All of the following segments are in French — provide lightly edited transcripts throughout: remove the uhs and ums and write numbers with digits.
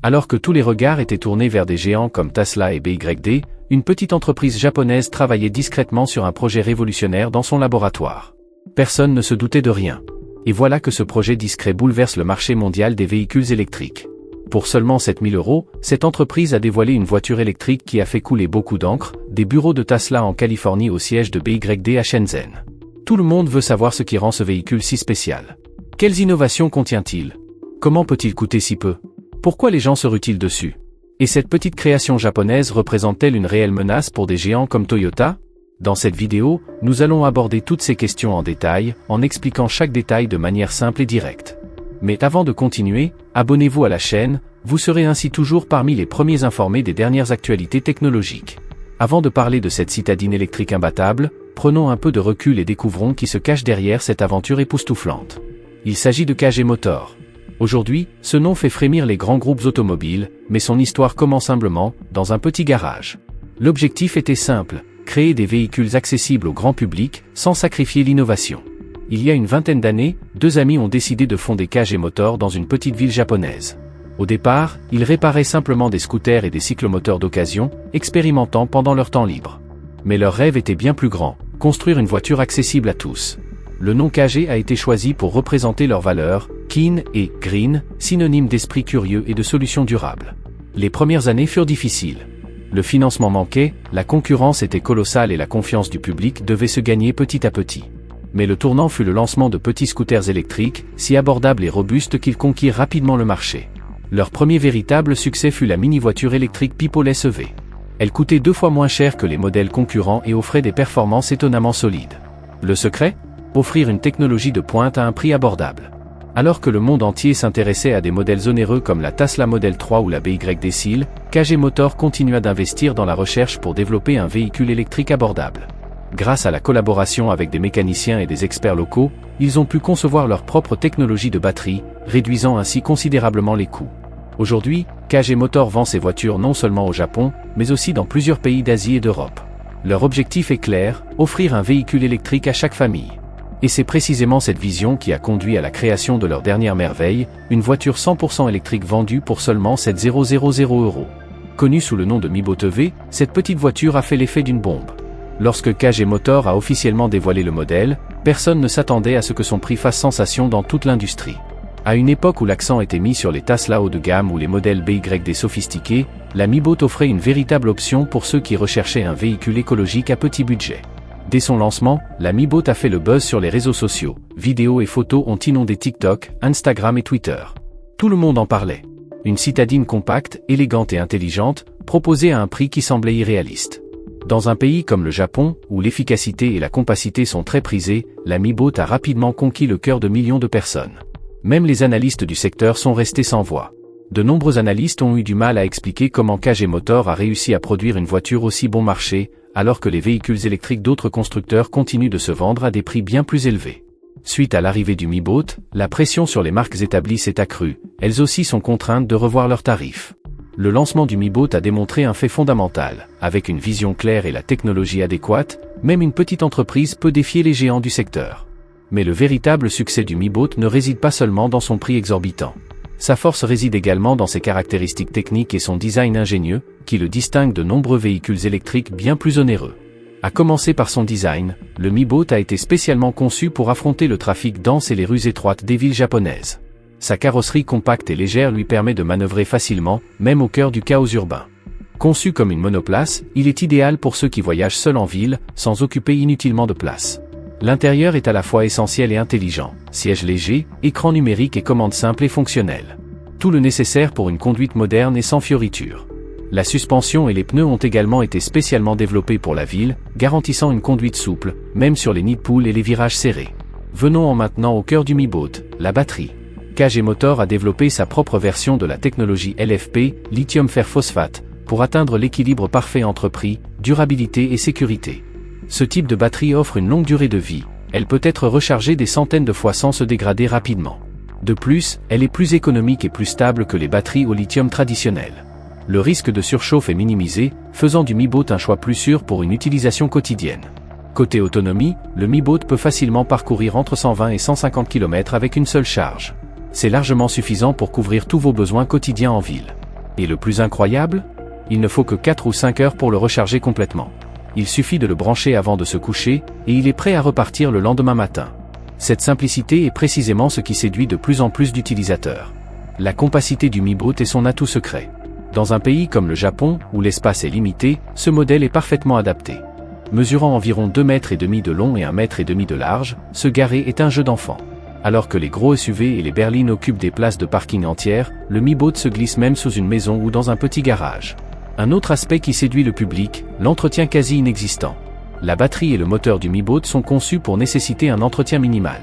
Alors que tous les regards étaient tournés vers des géants comme Tesla et BYD, une petite entreprise japonaise travaillait discrètement sur un projet révolutionnaire dans son laboratoire. Personne ne se doutait de rien. Et voilà que ce projet discret bouleverse le marché mondial des véhicules électriques. Pour seulement 7 000 €, cette entreprise a dévoilé une voiture électrique qui a fait couler beaucoup d'encre, des bureaux de Tesla en Californie au siège de BYD à Shenzhen. Tout le monde veut savoir ce qui rend ce véhicule si spécial. Quelles innovations contient-il? Comment peut-il coûter si peu? Pourquoi les gens se ruent-ils dessus? Et cette petite création japonaise représente-t-elle une réelle menace pour des géants comme Toyota? Dans cette vidéo, nous allons aborder toutes ces questions en détail, en expliquant chaque détail de manière simple et directe. Mais avant de continuer, abonnez-vous à la chaîne, vous serez ainsi toujours parmi les premiers informés des dernières actualités technologiques. Avant de parler de cette citadine électrique imbattable, prenons un peu de recul et découvrons qui se cache derrière cette aventure époustouflante. Il s'agit de KG Motor. Aujourd'hui, ce nom fait frémir les grands groupes automobiles, mais son histoire commence humblement, dans un petit garage. L'objectif était simple, créer des véhicules accessibles au grand public, sans sacrifier l'innovation. Il y a une vingtaine d'années, deux amis ont décidé de fonder KG Motor dans une petite ville japonaise. Au départ, ils réparaient simplement des scooters et des cyclomoteurs d'occasion, expérimentant pendant leur temps libre. Mais leur rêve était bien plus grand, construire une voiture accessible à tous. Le nom KG a été choisi pour représenter leurs valeurs, keen et green, synonymes d'esprit curieux et de solutions durables. Les premières années furent difficiles. Le financement manquait, la concurrence était colossale et la confiance du public devait se gagner petit à petit. Mais le tournant fut le lancement de petits scooters électriques, si abordables et robustes qu'ils conquirent rapidement le marché. Leur premier véritable succès fut la mini-voiture électrique People SEV. Elle coûtait 2 fois moins cher que les modèles concurrents et offrait des performances étonnamment solides. Le secret? Offrir une technologie de pointe à un prix abordable. Alors que le monde entier s'intéressait à des modèles onéreux comme la Tesla Model 3 ou la BYD Seal, KG Motor continua d'investir dans la recherche pour développer un véhicule électrique abordable. Grâce à la collaboration avec des mécaniciens et des experts locaux, ils ont pu concevoir leur propre technologie de batterie, réduisant ainsi considérablement les coûts. Aujourd'hui, KG Motor vend ses voitures non seulement au Japon, mais aussi dans plusieurs pays d'Asie et d'Europe. Leur objectif est clair, offrir un véhicule électrique à chaque famille. Et c'est précisément cette vision qui a conduit à la création de leur dernière merveille, une voiture 100% électrique vendue pour seulement 7 000 €. Connue sous le nom de Mibo EV, cette petite voiture a fait l'effet d'une bombe. Lorsque KG Motor a officiellement dévoilé le modèle, personne ne s'attendait à ce que son prix fasse sensation dans toute l'industrie. À une époque où l'accent était mis sur les Tesla haut de gamme ou les modèles BYD sophistiqués, la Mibo offrait une véritable option pour ceux qui recherchaient un véhicule écologique à petit budget. Dès son lancement, la Mibo a fait le buzz sur les réseaux sociaux, vidéos et photos ont inondé TikTok, Instagram et Twitter. Tout le monde en parlait. Une citadine compacte, élégante et intelligente, proposée à un prix qui semblait irréaliste. Dans un pays comme le Japon, où l'efficacité et la compacité sont très prisées, la Mibo a rapidement conquis le cœur de millions de personnes. Même les analystes du secteur sont restés sans voix. De nombreux analystes ont eu du mal à expliquer comment KG Motor a réussi à produire une voiture aussi bon marché, alors que les véhicules électriques d'autres constructeurs continuent de se vendre à des prix bien plus élevés. Suite à l'arrivée du Mi-Boat, la pression sur les marques établies s'est accrue, elles aussi sont contraintes de revoir leurs tarifs. Le lancement du Mi-Boat a démontré un fait fondamental, avec une vision claire et la technologie adéquate, même une petite entreprise peut défier les géants du secteur. Mais le véritable succès du Mi-Boat ne réside pas seulement dans son prix exorbitant. Sa force réside également dans ses caractéristiques techniques et son design ingénieux, qui le distingue de nombreux véhicules électriques bien plus onéreux. À commencer par son design, le Mi-Boat a été spécialement conçu pour affronter le trafic dense et les rues étroites des villes japonaises. Sa carrosserie compacte et légère lui permet de manœuvrer facilement, même au cœur du chaos urbain. Conçu comme une monoplace, il est idéal pour ceux qui voyagent seuls en ville, sans occuper inutilement de place. L'intérieur est à la fois essentiel et intelligent, siège léger, écran numérique et commande simple et fonctionnelle. Tout le nécessaire pour une conduite moderne et sans fioritures. La suspension et les pneus ont également été spécialement développés pour la ville, garantissant une conduite souple, même sur les nids de poules et les virages serrés. Venons maintenant au cœur du Mi-Boat, la batterie. KG Motor a développé sa propre version de la technologie LFP, lithium fer phosphate, pour atteindre l'équilibre parfait entre prix, durabilité et sécurité. Ce type de batterie offre une longue durée de vie, elle peut être rechargée des centaines de fois sans se dégrader rapidement. De plus, elle est plus économique et plus stable que les batteries au lithium traditionnelles. Le risque de surchauffe est minimisé, faisant du Mi-Boat un choix plus sûr pour une utilisation quotidienne. Côté autonomie, le Mi-Boat peut facilement parcourir entre 120 et 150 km avec une seule charge. C'est largement suffisant pour couvrir tous vos besoins quotidiens en ville. Et le plus incroyable? Il ne faut que 4 ou 5 heures pour le recharger complètement. Il suffit de le brancher avant de se coucher, et il est prêt à repartir le lendemain matin. Cette simplicité est précisément ce qui séduit de plus en plus d'utilisateurs. La compacité du Mi Boat est son atout secret. Dans un pays comme le Japon, où l'espace est limité, ce modèle est parfaitement adapté. Mesurant environ 2,5 mètres de long et 1,5 mètre de large, se garer est un jeu d'enfant. Alors que les gros SUV et les berlines occupent des places de parking entières, le Mi Boat se glisse même sous une maison ou dans un petit garage. Un autre aspect qui séduit le public, l'entretien quasi inexistant. La batterie et le moteur du Mi Boat sont conçus pour nécessiter un entretien minimal.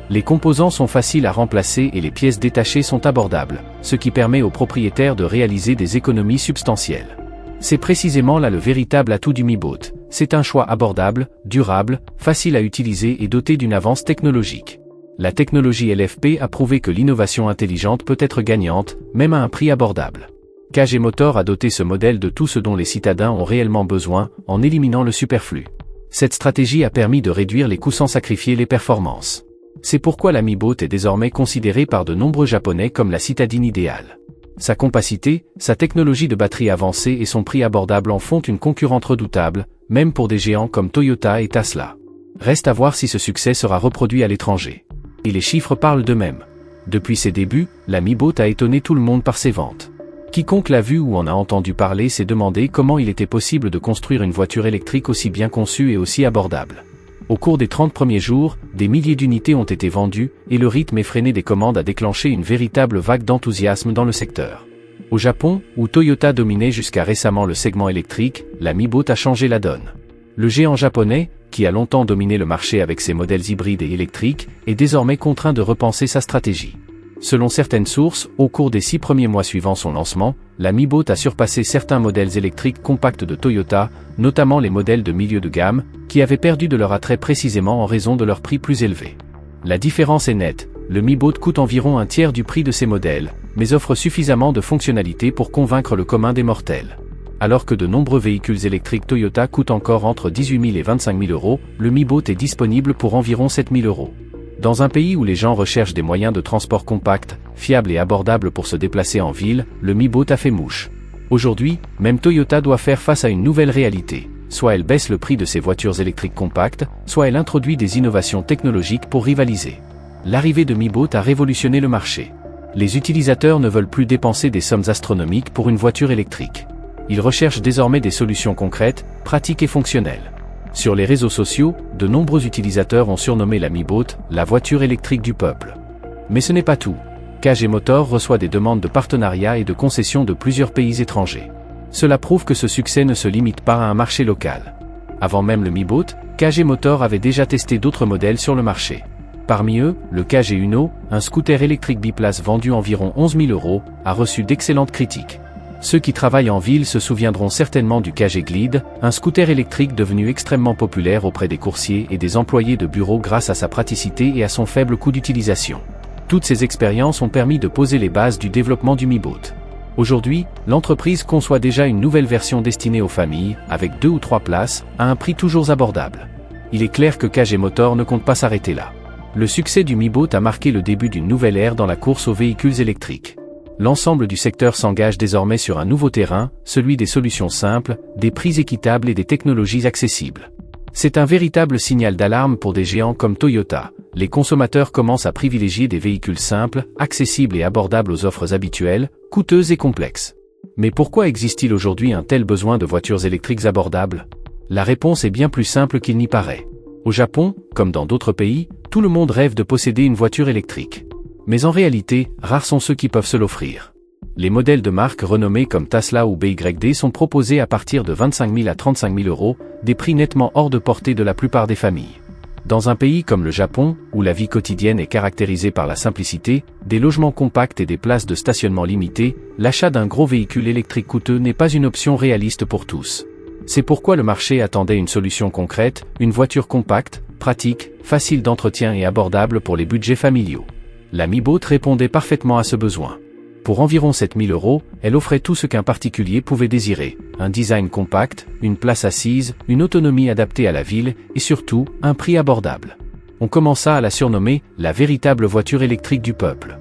Les composants sont faciles à remplacer et les pièces détachées sont abordables, ce qui permet aux propriétaires de réaliser des économies substantielles. C'est précisément là le véritable atout du Mi Boat. C'est un choix abordable, durable, facile à utiliser et doté d'une avance technologique. La technologie LFP a prouvé que l'innovation intelligente peut être gagnante, même à un prix abordable. KG Motor a doté ce modèle de tout ce dont les citadins ont réellement besoin, en éliminant le superflu. Cette stratégie a permis de réduire les coûts sans sacrifier les performances. C'est pourquoi la Mi Boat est désormais considérée par de nombreux Japonais comme la citadine idéale. Sa compacité, sa technologie de batterie avancée et son prix abordable en font une concurrente redoutable, même pour des géants comme Toyota et Tesla. Reste à voir si ce succès sera reproduit à l'étranger. Et les chiffres parlent d'eux-mêmes. Depuis ses débuts, la Mi Boat a étonné tout le monde par ses ventes. Quiconque l'a vu ou en a entendu parler s'est demandé comment il était possible de construire une voiture électrique aussi bien conçue et aussi abordable. Au cours des 30 premiers jours, des milliers d'unités ont été vendues, et le rythme effréné des commandes a déclenché une véritable vague d'enthousiasme dans le secteur. Au Japon, où Toyota dominait jusqu'à récemment le segment électrique, la Mi Boat a changé la donne. Le géant japonais, qui a longtemps dominé le marché avec ses modèles hybrides et électriques, est désormais contraint de repenser sa stratégie. Selon certaines sources, au cours des 6 premiers mois suivant son lancement, la Mi Boat a surpassé certains modèles électriques compacts de Toyota, notamment les modèles de milieu de gamme, qui avaient perdu de leur attrait précisément en raison de leur prix plus élevé. La différence est nette, le Mi Boat coûte environ un tiers du prix de ces modèles, mais offre suffisamment de fonctionnalités pour convaincre le commun des mortels. Alors que de nombreux véhicules électriques Toyota coûtent encore entre 18 000 et 25 000 euros, le Mi Boat est disponible pour environ 7 000 euros. Dans un pays où les gens recherchent des moyens de transport compacts, fiables et abordables pour se déplacer en ville, le Mi Boat a fait mouche. Aujourd'hui, même Toyota doit faire face à une nouvelle réalité. Soit elle baisse le prix de ses voitures électriques compactes, soit elle introduit des innovations technologiques pour rivaliser. L'arrivée de Mi Boat a révolutionné le marché. Les utilisateurs ne veulent plus dépenser des sommes astronomiques pour une voiture électrique. Ils recherchent désormais des solutions concrètes, pratiques et fonctionnelles. Sur les réseaux sociaux, de nombreux utilisateurs ont surnommé la Mi Boat « la voiture électrique du peuple ». Mais ce n'est pas tout. KG Motor reçoit des demandes de partenariat et de concessions de plusieurs pays étrangers. Cela prouve que ce succès ne se limite pas à un marché local. Avant même le Mi Boat, KG Motor avait déjà testé d'autres modèles sur le marché. Parmi eux, le KG Uno, un scooter électrique biplace vendu environ 11 000 euros, a reçu d'excellentes critiques. Ceux qui travaillent en ville se souviendront certainement du KG Glide, un scooter électrique devenu extrêmement populaire auprès des coursiers et des employés de bureau grâce à sa praticité et à son faible coût d'utilisation. Toutes ces expériences ont permis de poser les bases du développement du Mi Boat. Aujourd'hui, l'entreprise conçoit déjà une nouvelle version destinée aux familles, avec 2 ou 3 places, à un prix toujours abordable. Il est clair que KG Motor ne compte pas s'arrêter là. Le succès du Mi Boat a marqué le début d'une nouvelle ère dans la course aux véhicules électriques. L'ensemble du secteur s'engage désormais sur un nouveau terrain, celui des solutions simples, des prix équitables et des technologies accessibles. C'est un véritable signal d'alarme pour des géants comme Toyota. Les consommateurs commencent à privilégier des véhicules simples, accessibles et abordables aux offres habituelles, coûteuses et complexes. Mais pourquoi existe-t-il aujourd'hui un tel besoin de voitures électriques abordables? La réponse est bien plus simple qu'il n'y paraît. Au Japon, comme dans d'autres pays, tout le monde rêve de posséder une voiture électrique. Mais en réalité, rares sont ceux qui peuvent se l'offrir. Les modèles de marques renommés comme Tesla ou BYD sont proposés à partir de 25 000 à 35 000 euros, des prix nettement hors de portée de la plupart des familles. Dans un pays comme le Japon, où la vie quotidienne est caractérisée par la simplicité, des logements compacts et des places de stationnement limitées, l'achat d'un gros véhicule électrique coûteux n'est pas une option réaliste pour tous. C'est pourquoi le marché attendait une solution concrète, une voiture compacte, pratique, facile d'entretien et abordable pour les budgets familiaux. La Mi Boat répondait parfaitement à ce besoin. Pour environ 7 000 euros, elle offrait tout ce qu'un particulier pouvait désirer, un design compact, une place assise, une autonomie adaptée à la ville, et surtout, un prix abordable. On commença à la surnommer « la véritable voiture électrique du peuple ».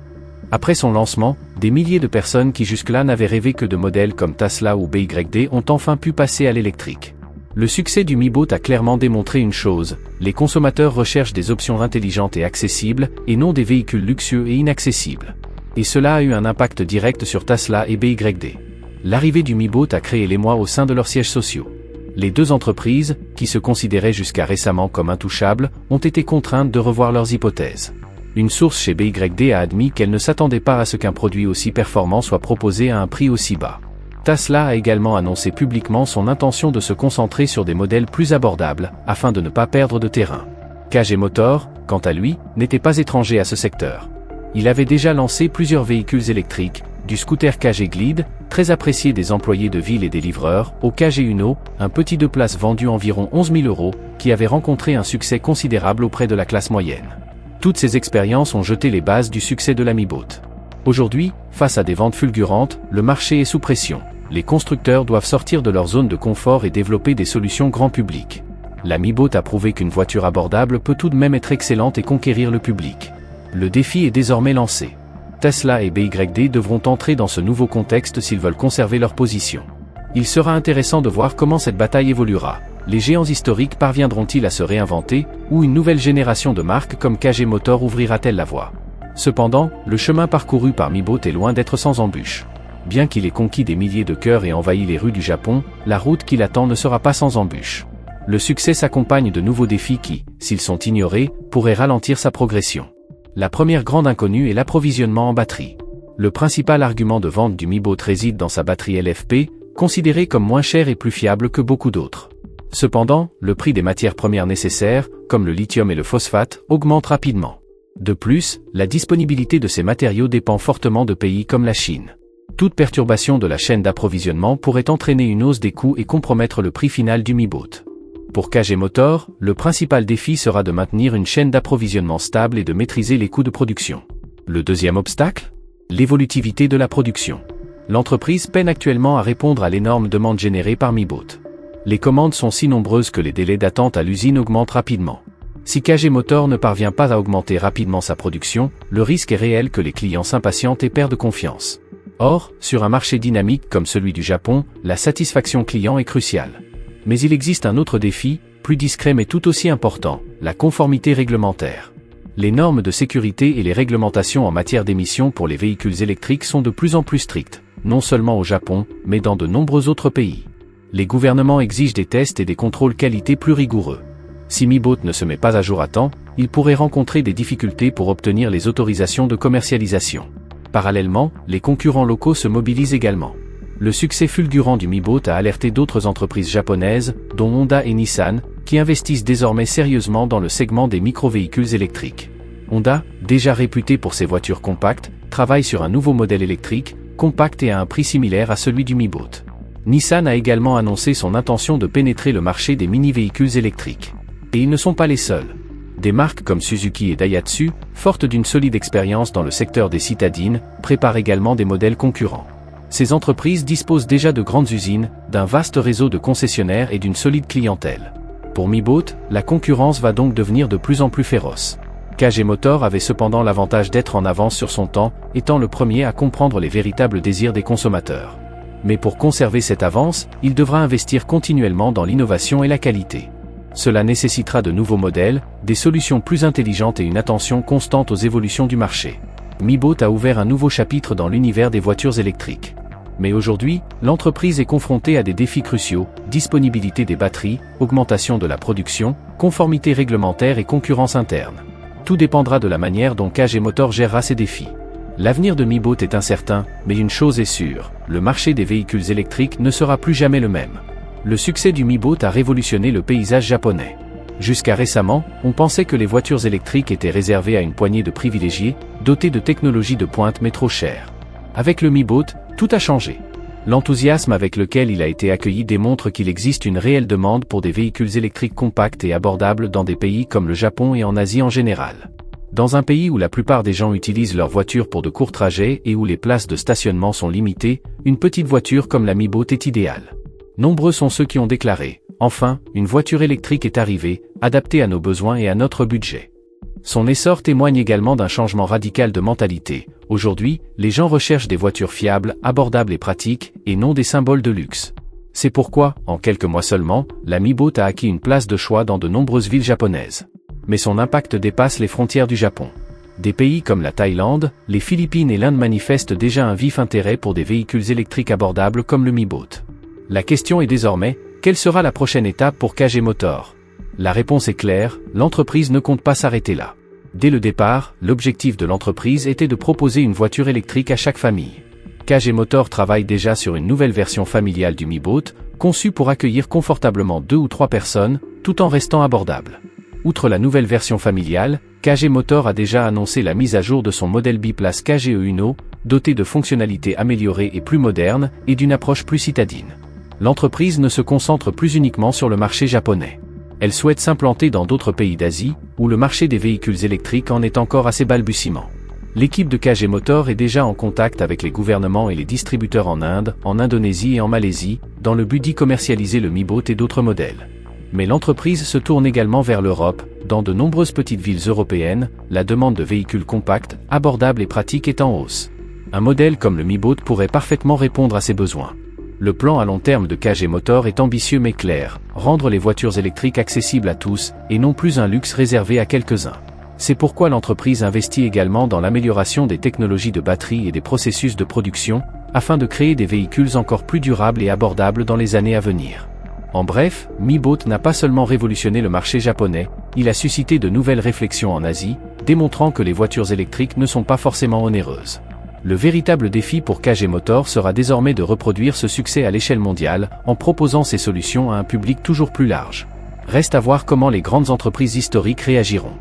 Après son lancement, des milliers de personnes qui jusque-là n'avaient rêvé que de modèles comme Tesla ou BYD ont enfin pu passer à l'électrique. Le succès du Mi Boat a clairement démontré une chose, les consommateurs recherchent des options intelligentes et accessibles, et non des véhicules luxueux et inaccessibles. Et cela a eu un impact direct sur Tesla et BYD. L'arrivée du Mi Boat a créé l'émoi au sein de leurs sièges sociaux. Les deux entreprises, qui se considéraient jusqu'à récemment comme intouchables, ont été contraintes de revoir leurs hypothèses. Une source chez BYD a admis qu'elle ne s'attendait pas à ce qu'un produit aussi performant soit proposé à un prix aussi bas. Tesla a également annoncé publiquement son intention de se concentrer sur des modèles plus abordables, afin de ne pas perdre de terrain. KG Motor, quant à lui, n'était pas étranger à ce secteur. Il avait déjà lancé plusieurs véhicules électriques, du scooter KG Glide, très apprécié des employés de ville et des livreurs, au KG Uno, un petit 2 places vendu environ 11 000 €, qui avait rencontré un succès considérable auprès de la classe moyenne. Toutes ces expériences ont jeté les bases du succès de la Mi Boat. Aujourd'hui, face à des ventes fulgurantes, le marché est sous pression. Les constructeurs doivent sortir de leur zone de confort et développer des solutions grand public. La Mi Boat a prouvé qu'une voiture abordable peut tout de même être excellente et conquérir le public. Le défi est désormais lancé. Tesla et BYD devront entrer dans ce nouveau contexte s'ils veulent conserver leur position. Il sera intéressant de voir comment cette bataille évoluera. Les géants historiques parviendront-ils à se réinventer, ou une nouvelle génération de marques comme KG Motor ouvrira-t-elle la voie? Cependant, le chemin parcouru par Mi Boat est loin d'être sans embûches. Bien qu'il ait conquis des milliers de cœurs et envahi les rues du Japon, la route qui l'attend ne sera pas sans embûches. Le succès s'accompagne de nouveaux défis qui, s'ils sont ignorés, pourraient ralentir sa progression. La première grande inconnue est l'approvisionnement en batterie. Le principal argument de vente du Mi Boat réside dans sa batterie LFP, considérée comme moins chère et plus fiable que beaucoup d'autres. Cependant, le prix des matières premières nécessaires, comme le lithium et le phosphate, augmente rapidement. De plus, la disponibilité de ces matériaux dépend fortement de pays comme la Chine. Toute perturbation de la chaîne d'approvisionnement pourrait entraîner une hausse des coûts et compromettre le prix final du Mi Boat. Pour KG Motor, le principal défi sera de maintenir une chaîne d'approvisionnement stable et de maîtriser les coûts de production. Le deuxième obstacle? L'évolutivité de la production. L'entreprise peine actuellement à répondre à l'énorme demande générée par Mi Boat. Les commandes sont si nombreuses que les délais d'attente à l'usine augmentent rapidement. Si KG Motor ne parvient pas à augmenter rapidement sa production, le risque est réel que les clients s'impatientent et perdent confiance. Or, sur un marché dynamique comme celui du Japon, la satisfaction client est cruciale. Mais il existe un autre défi, plus discret mais tout aussi important, la conformité réglementaire. Les normes de sécurité et les réglementations en matière d'émissions pour les véhicules électriques sont de plus en plus strictes, non seulement au Japon, mais dans de nombreux autres pays. Les gouvernements exigent des tests et des contrôles qualité plus rigoureux. Si Mi Boat ne se met pas à jour à temps, il pourrait rencontrer des difficultés pour obtenir les autorisations de commercialisation. Parallèlement, les concurrents locaux se mobilisent également. Le succès fulgurant du Mi Boat a alerté d'autres entreprises japonaises, dont Honda et Nissan, qui investissent désormais sérieusement dans le segment des micro-véhicules électriques. Honda, déjà réputé pour ses voitures compactes, travaille sur un nouveau modèle électrique, compact et à un prix similaire à celui du Mi Boat. Nissan a également annoncé son intention de pénétrer le marché des mini-véhicules électriques. Et ils ne sont pas les seuls. Des marques comme Suzuki et Daihatsu, fortes d'une solide expérience dans le secteur des citadines, préparent également des modèles concurrents. Ces entreprises disposent déjà de grandes usines, d'un vaste réseau de concessionnaires et d'une solide clientèle. Pour Mi Boat, la concurrence va donc devenir de plus en plus féroce. KG Motor avait cependant l'avantage d'être en avance sur son temps, étant le premier à comprendre les véritables désirs des consommateurs. Mais pour conserver cette avance, il devra investir continuellement dans l'innovation et la qualité. Cela nécessitera de nouveaux modèles, des solutions plus intelligentes et une attention constante aux évolutions du marché. Mi Boat a ouvert un nouveau chapitre dans l'univers des voitures électriques. Mais aujourd'hui, l'entreprise est confrontée à des défis cruciaux, disponibilité des batteries, augmentation de la production, conformité réglementaire et concurrence interne. Tout dépendra de la manière dont KG Motor gérera ces défis. L'avenir de Mi Boat est incertain, mais une chose est sûre, le marché des véhicules électriques ne sera plus jamais le même. Le succès du Mi Boat a révolutionné le paysage japonais. Jusqu'à récemment, on pensait que les voitures électriques étaient réservées à une poignée de privilégiés, dotées de technologies de pointe mais trop chères. Avec le Mi Boat, tout a changé. L'enthousiasme avec lequel il a été accueilli démontre qu'il existe une réelle demande pour des véhicules électriques compacts et abordables dans des pays comme le Japon et en Asie en général. Dans un pays où la plupart des gens utilisent leur voiture pour de courts trajets et où les places de stationnement sont limitées, une petite voiture comme la Mi Boat est idéale. Nombreux sont ceux qui ont déclaré « Enfin, une voiture électrique est arrivée, adaptée à nos besoins et à notre budget ». Son essor témoigne également d'un changement radical de mentalité. Aujourd'hui, les gens recherchent des voitures fiables, abordables et pratiques, et non des symboles de luxe. C'est pourquoi, en quelques mois seulement, la Mi-Boat a acquis une place de choix dans de nombreuses villes japonaises. Mais son impact dépasse les frontières du Japon. Des pays comme la Thaïlande, les Philippines et l'Inde manifestent déjà un vif intérêt pour des véhicules électriques abordables comme le Mi-Boat. La question est désormais, quelle sera la prochaine étape pour KG Motor? La réponse est claire, l'entreprise ne compte pas s'arrêter là. Dès le départ, l'objectif de l'entreprise était de proposer une voiture électrique à chaque famille. KG Motor travaille déjà sur une nouvelle version familiale du Mi-Boat, conçue pour accueillir confortablement 2 ou 3 personnes, tout en restant abordable. Outre la nouvelle version familiale, KG Motor a déjà annoncé la mise à jour de son modèle biplace KGE Uno, doté de fonctionnalités améliorées et plus modernes, et d'une approche plus citadine. L'entreprise ne se concentre plus uniquement sur le marché japonais. Elle souhaite s'implanter dans d'autres pays d'Asie, où le marché des véhicules électriques en est encore assez balbutiement. L'équipe de KG Motor est déjà en contact avec les gouvernements et les distributeurs en Inde, en Indonésie et en Malaisie, dans le but d'y commercialiser le Mi-Boat et d'autres modèles. Mais l'entreprise se tourne également vers l'Europe. Dans de nombreuses petites villes européennes, la demande de véhicules compacts, abordables et pratiques est en hausse. Un modèle comme le Mi-Boat pourrait parfaitement répondre à ces besoins. Le plan à long terme de KG Motor est ambitieux mais clair, rendre les voitures électriques accessibles à tous, et non plus un luxe réservé à quelques-uns. C'est pourquoi l'entreprise investit également dans l'amélioration des technologies de batterie et des processus de production, afin de créer des véhicules encore plus durables et abordables dans les années à venir. En bref, Mi-Boat n'a pas seulement révolutionné le marché japonais, il a suscité de nouvelles réflexions en Asie, démontrant que les voitures électriques ne sont pas forcément onéreuses. Le véritable défi pour KG Motor sera désormais de reproduire ce succès à l'échelle mondiale, en proposant ces solutions à un public toujours plus large. Reste à voir comment les grandes entreprises historiques réagiront.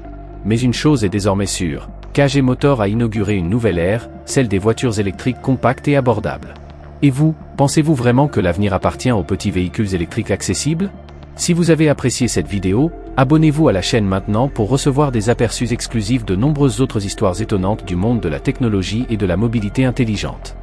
Mais une chose est désormais sûre, KG Motor a inauguré une nouvelle ère, celle des voitures électriques compactes et abordables. Et vous, pensez-vous vraiment que l'avenir appartient aux petits véhicules électriques accessibles? Si vous avez apprécié cette vidéo, abonnez-vous à la chaîne maintenant pour recevoir des aperçus exclusifs de nombreuses autres histoires étonnantes du monde de la technologie et de la mobilité intelligente.